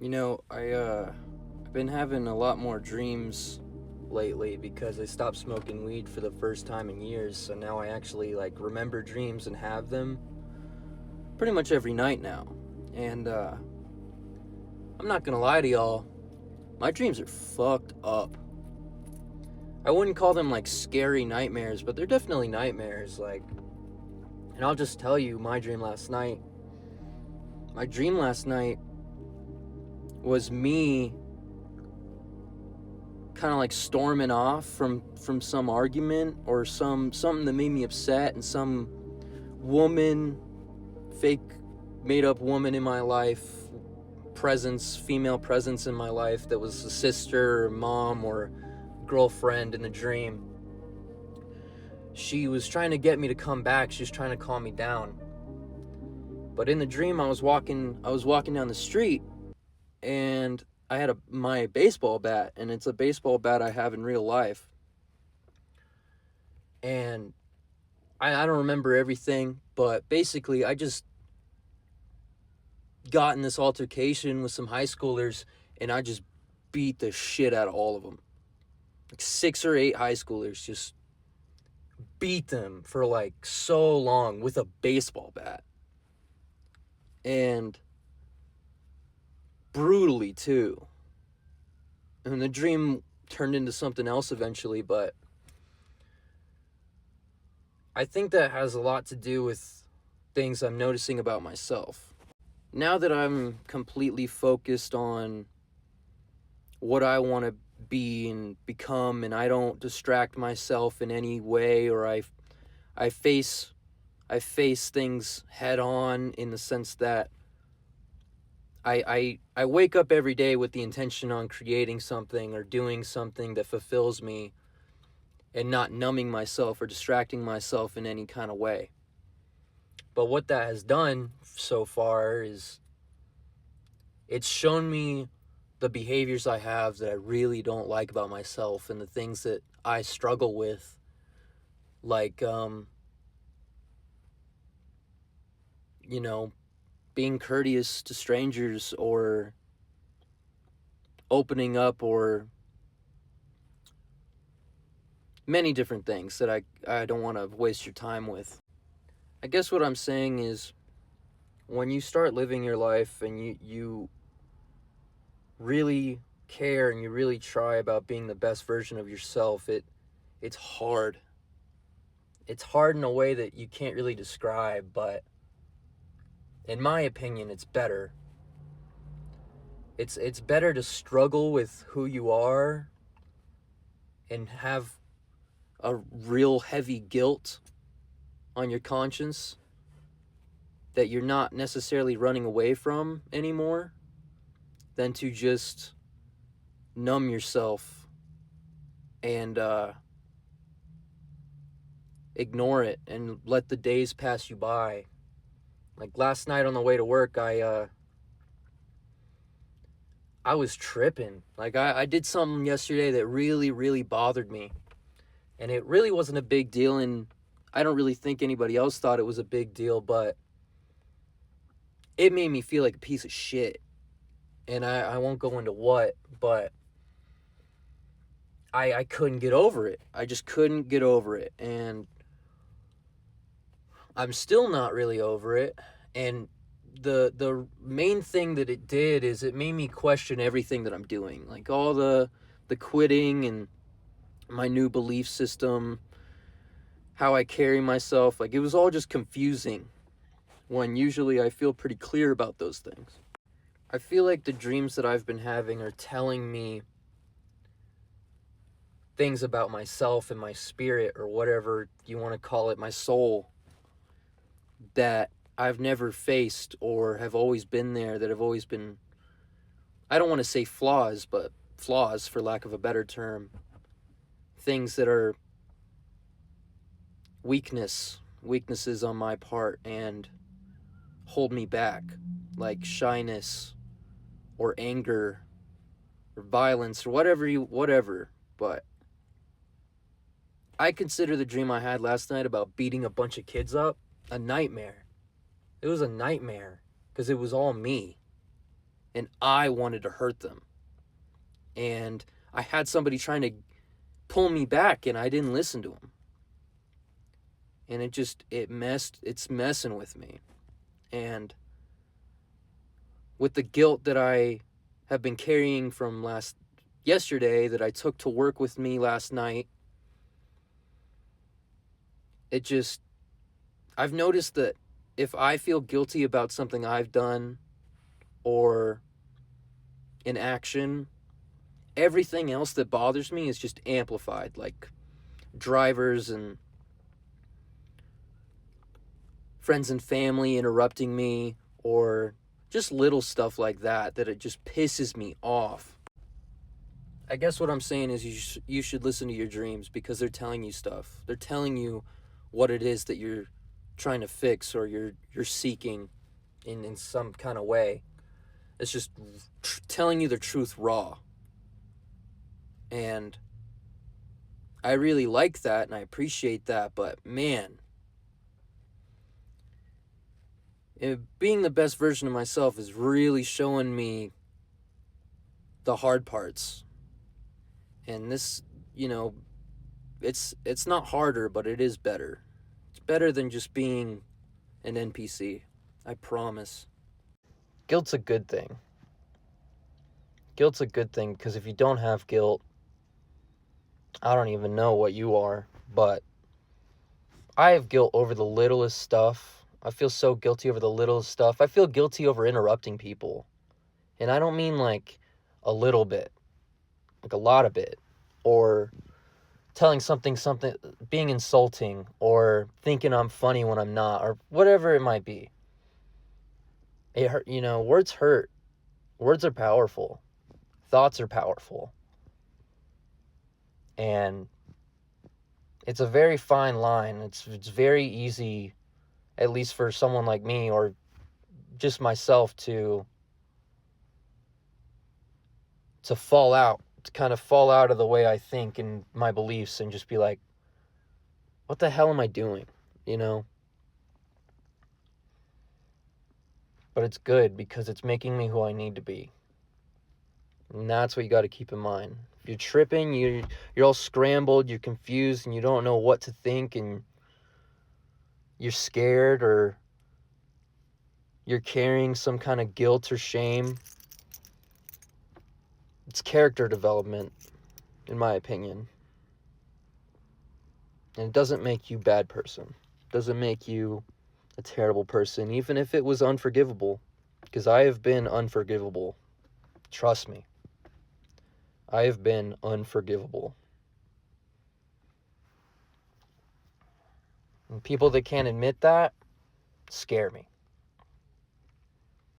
I've been having a lot more dreams lately because I stopped smoking weed for the first time in years. So now I actually remember dreams and have them pretty much every night now. And I'm not gonna lie to y'all, my dreams are fucked up. I wouldn't call them scary nightmares, but they're definitely nightmares. And I'll just tell you my dream last night. My dream last night was me kind of storming off from some argument or something that made me upset, and some woman, fake made up woman in my life, female presence in my life that was a sister or mom or girlfriend in the dream. She was trying to get me to come back. She was trying to calm me down. But in the dream, I was walking down the street, and I had my baseball bat, and it's a baseball bat I have in real life. And I don't remember everything, but basically I just got in this altercation with some high schoolers, and I just beat the shit out of all of them. 6 or 8 high schoolers, just beat them for so long with a baseball bat. And brutally too. And the dream turned into something else eventually, but I think that has a lot to do with things I'm noticing about myself. Now that I'm completely focused on what I want to be and become, and I don't distract myself in any way, or I face things head on, in the sense that I wake up every day with the intention on creating something or doing something that fulfills me, and not numbing myself or distracting myself in any kind of way. But what that has done so far is it's shown me the behaviors I have that I really don't like about myself, and the things that I struggle with, being courteous to strangers, or opening up, or many different things that I don't want to waste your time with. I guess what I'm saying is, when you start living your life and you really care and you really try about being the best version of yourself, it's hard. It's hard in a way that you can't really describe, but in my opinion, it's better. It's better to struggle with who you are and have a real heavy guilt on your conscience that you're not necessarily running away from anymore, than to just numb yourself and ignore it and let the days pass you by. Last night on the way to work, I was tripping. I did something yesterday that really, really bothered me. And it really wasn't a big deal, and I don't really think anybody else thought it was a big deal, but it made me feel like a piece of shit. And I won't go into what, but I couldn't get over it. I just couldn't get over it. And I'm still not really over it. And the main thing that it did is it made me question everything that I'm doing. All the quitting and my new belief system, how I carry myself. It was all just confusing, when usually I feel pretty clear about those things. I feel like the dreams that I've been having are telling me things about myself and my spirit, or whatever you want to call it, my soul, that I've never faced, or have always been there, that have always been, I don't want to say flaws, but flaws for lack of a better term. Things that are weaknesses on my part and hold me back, like shyness or anger or violence or whatever. But I consider the dream I had last night about beating a bunch of kids up a nightmare. It was a nightmare because it was all me. and I wanted to hurt them. And I had somebody trying to pull me back, and I didn't listen to him. And it's messing with me. And with the guilt that I have been carrying from yesterday that I took to work with me last night, I've noticed that if I feel guilty about something I've done or an action, everything else that bothers me is just amplified, like drivers and friends and family interrupting me, or just little stuff like that it just pisses me off. I guess what I'm saying is you should listen to your dreams, because they're telling you stuff. They're telling you what it is that you're trying to fix or you're seeking in some kind of way. It's just telling you the truth raw. And I really like that and I appreciate that, but man, being the best version of myself is really showing me the hard parts. And this, it's not harder, but it is better. It's better than just being an NPC. I promise. Guilt's a good thing. Guilt's a good thing, because if you don't have guilt, I don't even know what you are, but I have guilt over the littlest stuff. I feel so guilty over the littlest stuff. I feel guilty over interrupting people. And I don't mean like a little bit, like a lot of it, or telling something, being insulting, or thinking I'm funny when I'm not, or whatever it might be. It hurt, words hurt. Words are powerful. Thoughts are powerful. And it's a very fine line. It's very easy, at least for someone like me or just myself, to kind of fall out of the way I think and my beliefs, and just be like, what the hell am I doing? But it's good, because it's making me who I need to be. And that's what you got to keep in mind. If you're tripping, you're all scrambled, you're confused, and you don't know what to think, and you're scared, or you're carrying some kind of guilt or shame, it's character development, in my opinion. And it doesn't make you a bad person. It doesn't make you a terrible person, even if it was unforgivable. Because I have been unforgivable. Trust me. I have been unforgivable. And people that can't admit that scare me.